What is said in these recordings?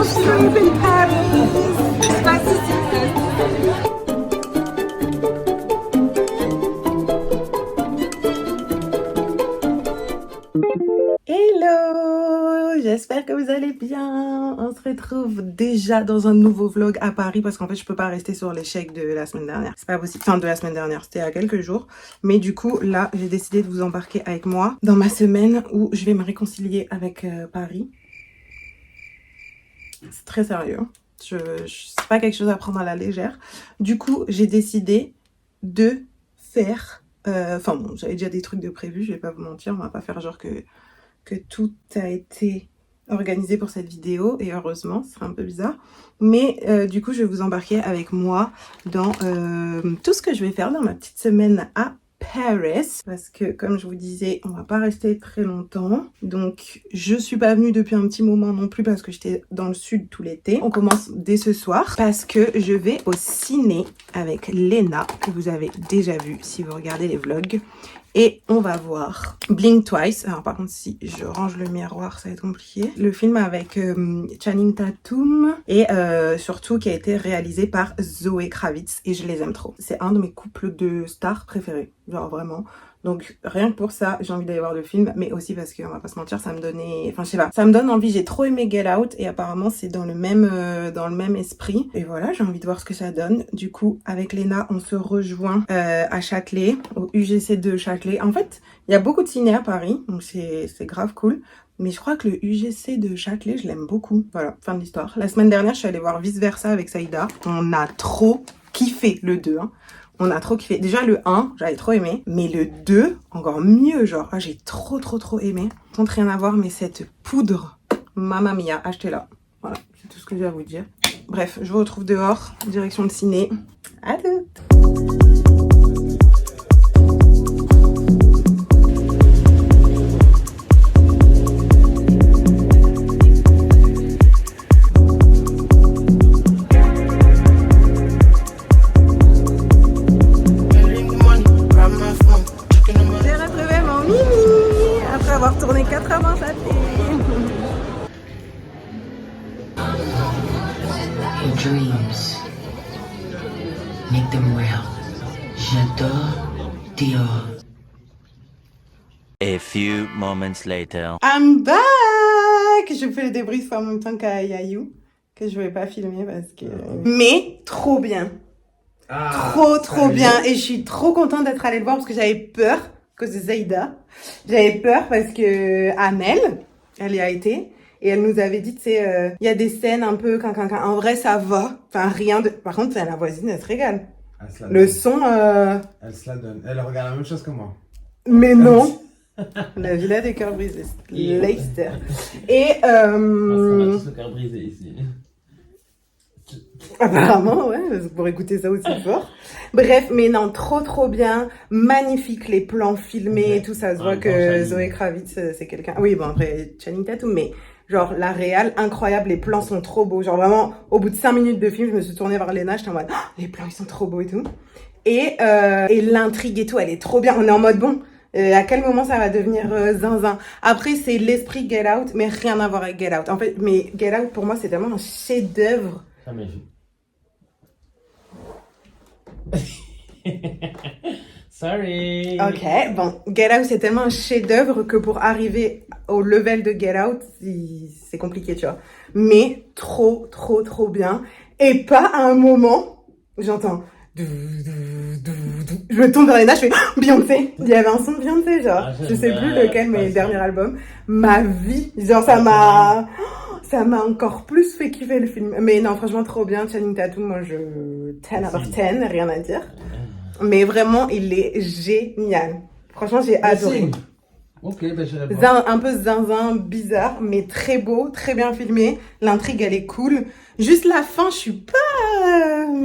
Street in Paris. Hello, j'espère que vous allez bien. On se retrouve déjà dans un nouveau vlog à Paris parce qu'en fait je peux pas rester sur l'échec de la semaine dernière. C'est pas possible, enfin de la semaine dernière, c'était il y a quelques jours. Mais du coup là j'ai décidé de vous embarquer avec moi dans ma semaine où je vais me réconcilier avec Paris. C'est très sérieux. C'est pas quelque chose à prendre à la légère. Du coup j'ai décidé de faire... Enfin bon, j'avais déjà des trucs de prévu, je vais pas vous mentir, on va pas faire genre que tout a été organisé pour cette vidéo, et heureusement, ce serait un peu bizarre. Mais du coup, je vais vous embarquer avec moi dans tout ce que je vais faire dans ma petite semaine à Paris. Parce que, comme je vous disais, on va pas rester très longtemps. Donc, je suis pas venue depuis un petit moment non plus parce que j'étais dans le sud tout l'été. On commence dès ce soir parce que je vais au ciné avec Léna, que vous avez déjà vu si vous regardez les vlogs. Et on va voir Blink Twice. Alors par contre, si je range le miroir, ça va être compliqué. Le film avec Channing Tatum et surtout qui a été réalisé par Zoé Kravitz. Et je les aime trop. C'est un de mes couples de stars préférés. Genre vraiment. Donc rien que pour ça, j'ai envie d'aller voir le film. Mais aussi parce que, on va pas se mentir, ça me donnait... Enfin je sais pas, ça me donne envie. J'ai trop aimé Get Out. Et apparemment c'est dans le même esprit. Et voilà, j'ai envie de voir ce que ça donne. Du coup, avec Léna, on se rejoint à Châtelet, au UGC de Châtelet. En fait, il y a beaucoup de ciné à Paris. Donc c'est grave cool. Mais je crois que le UGC de Châtelet, je l'aime beaucoup. Voilà, fin de l'histoire. La semaine dernière, je suis allée voir Vice Versa avec Saïda. On a trop kiffé le 2. Hein. On a trop kiffé. Déjà, le 1, j'avais trop aimé. Mais le 2, encore mieux, genre. Ah, j'ai trop aimé. Sans rien à voir, mais cette poudre, mamma mia, achetez-la. Voilà, c'est tout ce que j'ai à vous dire. Bref, je vous retrouve dehors, direction le ciné. À toutes! Tourné 4 heures dans sa tête. Your dreams, make them real. J'adore Dior. A few moments later. I'm back! Je fais le débrief en même temps qu'à Yayou, que je vais pas filmer parce que... Mais trop bien. Trop bien. Et je suis trop contente d'être allée le voir parce que j'avais peur. À cause de Zaïda. J'avais peur parce que Amel, elle y a été. Et elle nous avait dit, tu sais, il y a des scènes un peu... En vrai, ça va. Enfin, rien de... Par contre, la voisine, elle se régale. Le son... Elle se la donne. Elle regarde la même chose que moi. Mais non. La villa des cœurs brisés. Leicester. Et... On a tous le cœur brisé ici. Apparemment, ouais, pour écouter ça aussi fort. Bref, mais non, trop bien. Magnifique, les plans filmés et tout, ça se voit que Zoé Kravitz, c'est quelqu'un... Oui, bon, après, Channing Tatum, mais genre, la réal, incroyable, les plans sont trop beaux. Genre, vraiment, au bout de 5 minutes de film, je me suis tournée vers Léna, j'étais en mode, oh, les plans, ils sont trop beaux et tout. Et l'intrigue et tout, elle est trop bien. On est en mode, bon, à quel moment ça va devenir zinzin? Après, c'est l'esprit Get Out, mais rien à voir avec Get Out. En fait, mais Get Out, pour moi, c'est tellement un chef-d'œuvre. Ah, mais Sorry. Ok, bon, Get Out, c'est tellement un chef-d'œuvre que pour arriver au level de Get Out, c'est compliqué, tu vois. Mais trop bien. Et pas à un moment, j'entends... Je me tourne vers les nages, je fais Beyoncé. Il y avait un son de Beyoncé, genre. Je sais plus lequel, mais dernier album. Ma vie, genre ça m'a encore plus fait kiffer le film. Mais non, franchement, trop bien. Channing Tatum, moi, 10 out of 10, rien à dire. Mais vraiment, il est génial. Franchement, j'ai adoré. Ok, ben je vais Un peu zinzin, bizarre, mais très beau, très bien filmé. L'intrigue, elle est cool. Juste la fin, je suis pas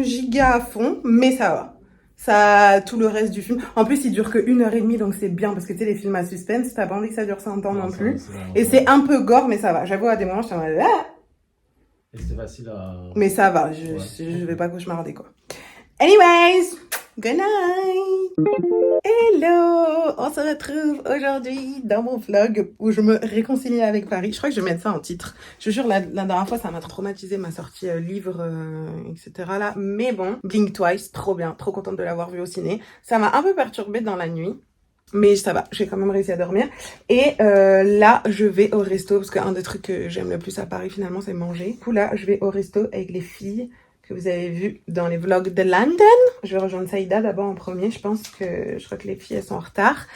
giga à fond, mais ça va. Ça, tout le reste du film. En plus, il dure que 1h30, donc c'est bien, parce que tu sais, les films à suspense, t'as pas envie que ça dure 100 ans non plus. Et c'est un peu gore, mais ça va. J'avoue, à des moments, je suis en mode, ah! Et c'est facile à... Mais ça va, je vais pas cauchemarder, quoi. Anyways, good night! Hello! On se retrouve aujourd'hui dans mon vlog où je me réconcilie avec Paris. Je crois que je vais mettre ça en titre. Je te jure, la dernière fois, ça m'a traumatisé ma sortie livre, etc. là. Mais bon, Blink Twice, trop bien, trop contente de l'avoir vu au ciné. Ça m'a un peu perturbée dans la nuit. Mais ça va, j'ai quand même réussi à dormir. Et là, je vais au resto, parce qu'un des trucs que j'aime le plus à Paris, finalement, c'est manger. Du coup, là, je vais au resto avec les filles que vous avez vues dans les vlogs de London. Je vais rejoindre Saïda d'abord en premier. Je crois que les filles, elles sont en retard.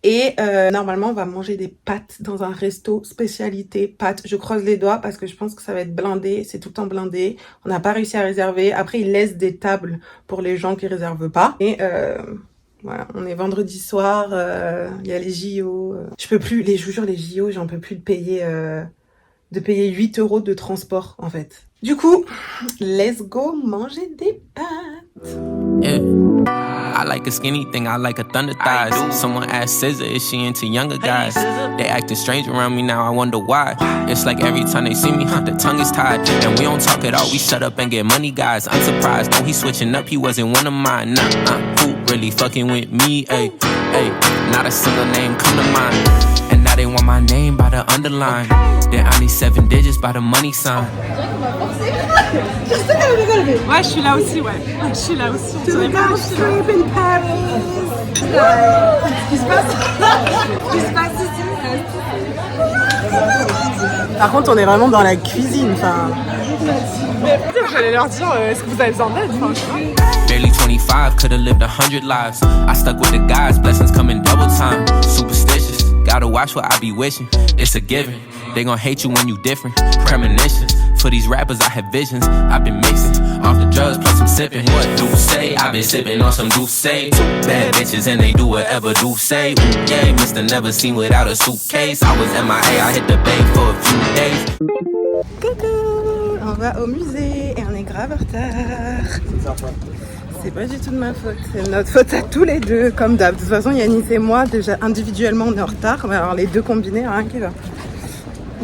Et normalement, on va manger des pâtes dans un resto spécialité pâtes. Je croise les doigts parce que je pense que ça va être blindé. C'est tout le temps blindé. On n'a pas réussi à réserver. Après, ils laissent des tables pour les gens qui réservent pas. Et voilà, on est vendredi soir, il y a les JO. Je peux plus, je vous jure, les JO, j'en peux plus de payer 8 € de transport, en fait. Du coup, let's go manger des pâtes. Yeah. I like a skinny thing, I like a thunder thighs. Someone asked SZA, is she into younger guys? They acting strange around me now, I wonder why. It's like every time they see me, their tongue is tied. And we don't talk at all, we shut up and get money, guys. I'm surprised, no, he switching up, he wasn't one of mine. Who really fucking with me? Ay, not a single name come to mind. And now they want my name by the underline. Then I need 7 digits by the money sign. Ouais, je suis là aussi, ouais. Je suis là aussi. To the Gulf Trip in Paris. Ce qui se passe ici. Par contre, on est vraiment dans la cuisine, enfin. Mais j'allais leur dire, est-ce que vous avez besoin d'aide? Enfin, je sais pas. Barely 25, could've lived 100 lives. I stuck with the guys, blessings come in double time. Superstitious, gotta watch what I be wishing. It's a given, they gon' hate you when you different. Premonitions, for these rappers I have visions. I've been mixing, off the drugs plus some sipping. What do say? I've been sipping on some Douce. Bad bitches and they do whatever Douce. Yeah, Mr. Never Seen without a suitcase. I was MIA, I hit the bay for a few days. Coucou, on va au musée et on est grave en retard. C'est pas du tout de ma faute, c'est notre faute à tous les deux, comme d'hab. De toute façon, Yanis et moi, déjà individuellement, on est en retard. Mais alors les deux combinés, rien qui va.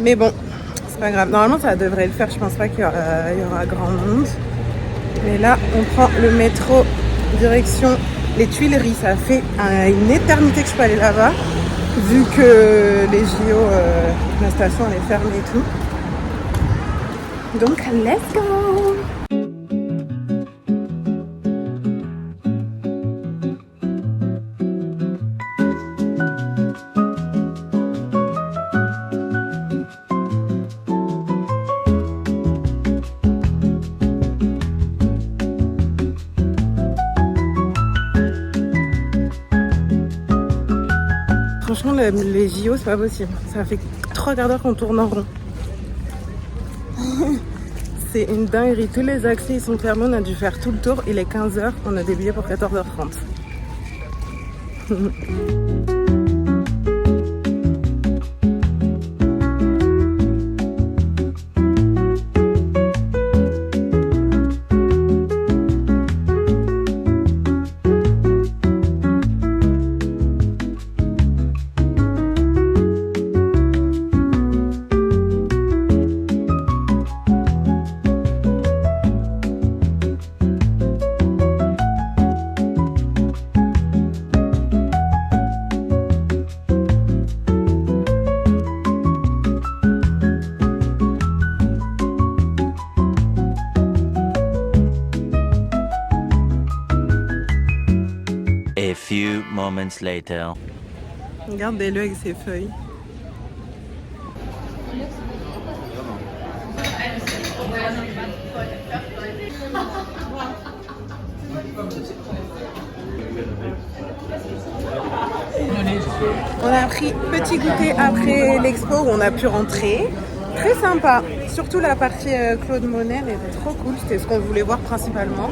Mais bon, c'est pas grave. Normalement, ça devrait le faire. Je pense pas qu'il y aura grand monde. Mais là, on prend le métro direction les Tuileries. Ça fait une éternité que je peux aller là-bas, vu que les JO, la station, elle est fermée et tout. Donc, let's go! Franchement, les JO, c'est pas possible. Ça fait 3 quarts d'heure qu'on tourne en rond. C'est une dinguerie. Tous les accès ils sont fermés. On a dû faire tout le tour. Il est 15h. On a des billets pour 14h30. A few moments later. Regardez-le avec ses feuilles. On a pris petit goûter après l'expo où on a pu rentrer. Très sympa. Surtout la partie Claude Monet, elle était trop cool. C'était ce qu'on voulait voir principalement.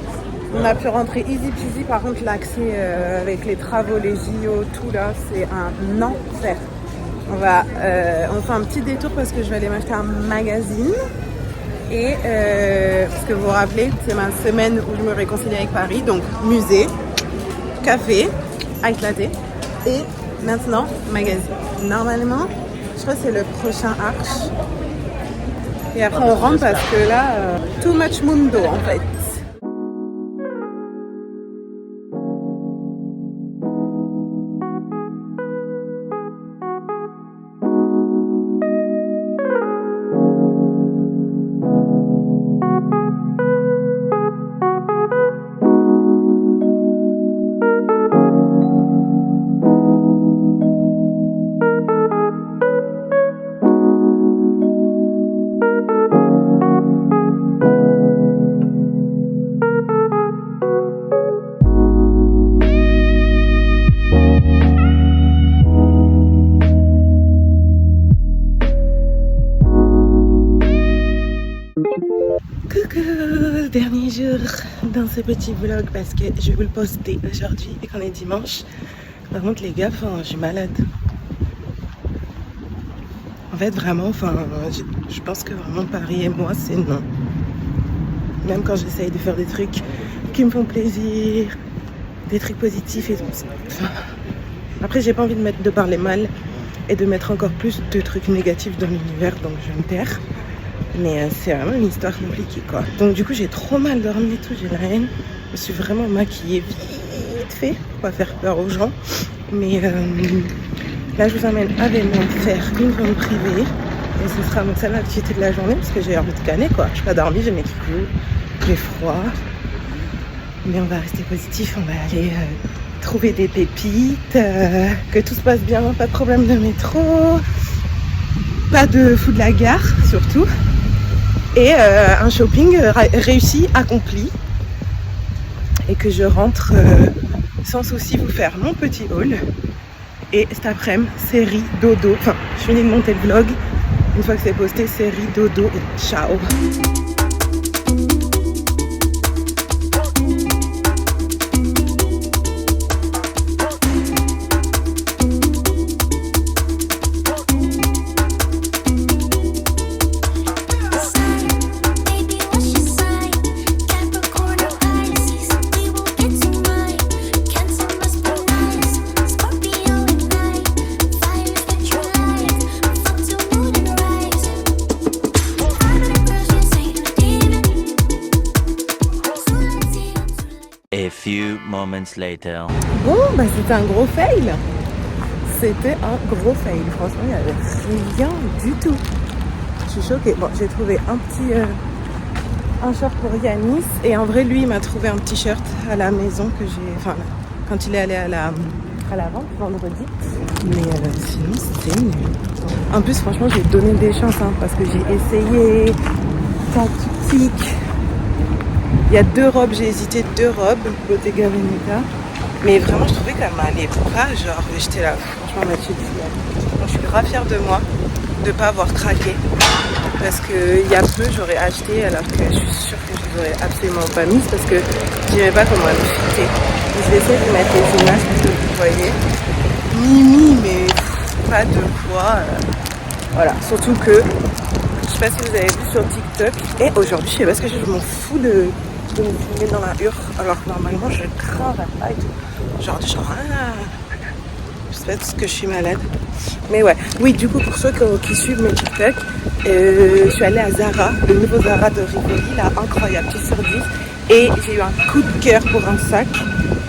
On a pu rentrer easy peasy. Par contre, l'accès avec les travaux, les JO, tout là, c'est un enfer. On fait un petit détour parce que je vais aller m'acheter un magazine. Et parce que vous vous rappelez, c'est ma semaine où je me réconcilie avec Paris. Donc musée, café, ice latte et maintenant magazine. Normalement, je crois que c'est le prochain arch. Et après on rentre parce que là, too much mundo en fait. dernier jour dans ce petit vlog parce que je vais vous le poster aujourd'hui et qu'on est dimanche. Par contre les gars, je suis malade. En fait vraiment, je pense que vraiment Paris et moi c'est non. Même quand j'essaye de faire des trucs qui me font plaisir, des trucs positifs et tout. Après j'ai pas envie de parler mal et de mettre encore plus de trucs négatifs dans l'univers, donc je vais me taire. Mais c'est vraiment une histoire compliquée quoi. Donc du coup j'ai trop mal dormi et tout, j'ai la haine. Je me suis vraiment maquillée vite fait pour pas faire peur aux gens. Mais là je vous emmène avec moi faire une vente privée. Et ce sera ma seule activité de la journée parce que j'ai envie de canner quoi. Je n'ai pas dormi, j'ai mes coups, j'ai froid. Mais on va rester positif, on va aller trouver des pépites, que tout se passe bien, pas de problème de métro, pas de fou de la gare surtout. Et un shopping réussi, accompli. Et que je rentre sans souci vous faire mon petit haul. Et cet après-midi, série dodo. Enfin, je finis de monter le vlog. Une fois que c'est posté, série dodo et ciao. A few moments later. Bon, c'était un gros fail. C'était un gros fail. Franchement, il n'y avait rien du tout. Je suis choquée. Bon, j'ai trouvé un short pour Yanis. Et en vrai, lui, il m'a trouvé un petit shirt à la maison que j'ai... Enfin, quand il est allé à la vente vendredi. Mais sinon, c'était nul. En plus, franchement, j'ai donné des chances. Parce que j'ai essayé tactique. Il y a 2 robes, j'ai hésité 2 robes, Bottega Veneta. Mais vraiment, je trouvais qu'elle m'allait pas, genre, j'étais là, franchement, Mathilde. Donc, je suis grave fière de moi, de pas avoir craqué. Parce qu'il y a peu, j'aurais acheté, alors que je suis sûre que je les aurais absolument pas mises, parce que je dirais pas comment elles me fitaient. Je vais essayer de mettre les images pour que vous voyez. Mimi, mais pas de poids. Voilà, surtout que, je sais pas si vous avez vu sur TikTok, et aujourd'hui, je sais pas ce que je m'en fous de me filmer dans la hure, alors que normalement je crave pas et tout. Aujourd'hui, genre, je sais pas parce que je suis malade. Mais ouais, oui, du coup, pour ceux qui suivent mes TikTok, je suis allée à Zara, le nouveau Zara de Rivoli, là, incroyable, 10 sur 10. Et j'ai eu un coup de cœur pour un sac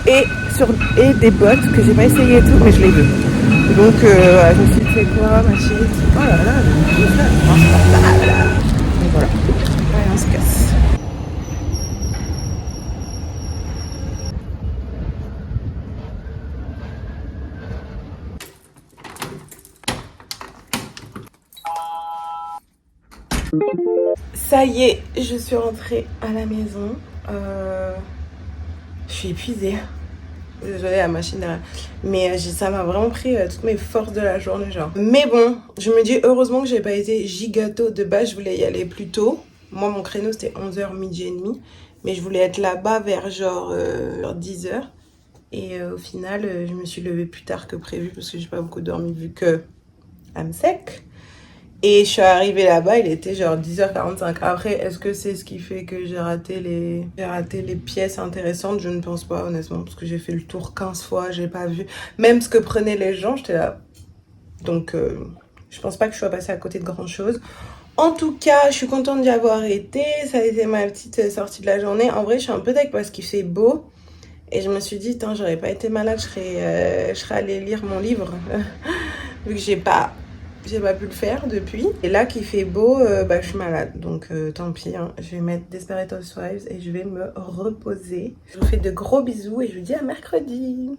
et des bottes que j'ai pas essayé et tout, mais je les veux. Donc, je me suis dit, c'est quoi, ma chérie? Oh là là, et voilà. Ouais, on se casse. Ça y est, je suis rentrée à la maison. Je suis épuisée. Désolée, la machine derrière. Mais ça m'a vraiment pris toutes mes forces de la journée, genre. Mais bon, je me dis heureusement que j'ai pas été gigato de base. Je voulais y aller plus tôt. Moi, mon créneau, c'était 11h, midi et demi. Mais je voulais être là-bas vers genre 10h. Et au final, je me suis levée plus tard que prévu parce que j'ai pas beaucoup dormi vu que I'm sec. Et je suis arrivée là-bas, il était genre 10h45. Après, est-ce que c'est ce qui fait que j'ai raté les pièces intéressantes? Je ne pense pas, honnêtement, parce que j'ai fait le tour 15 fois, j'ai pas vu. Même ce que prenaient les gens, j'étais là. Donc, je pense pas que je sois passée à côté de grand-chose. En tout cas, je suis contente d'y avoir été. Ça a été ma petite sortie de la journée. En vrai, je suis un peu deg parce qu'il fait beau. Et je me suis dit, j'aurais pas été malade, je serais allée lire mon livre. Vu que j'ai pas pu le faire depuis. Et là qu'il fait beau, je suis malade. Donc tant pis, je vais mettre Desperate Housewives et je vais me reposer. Je vous fais de gros bisous et je vous dis à mercredi.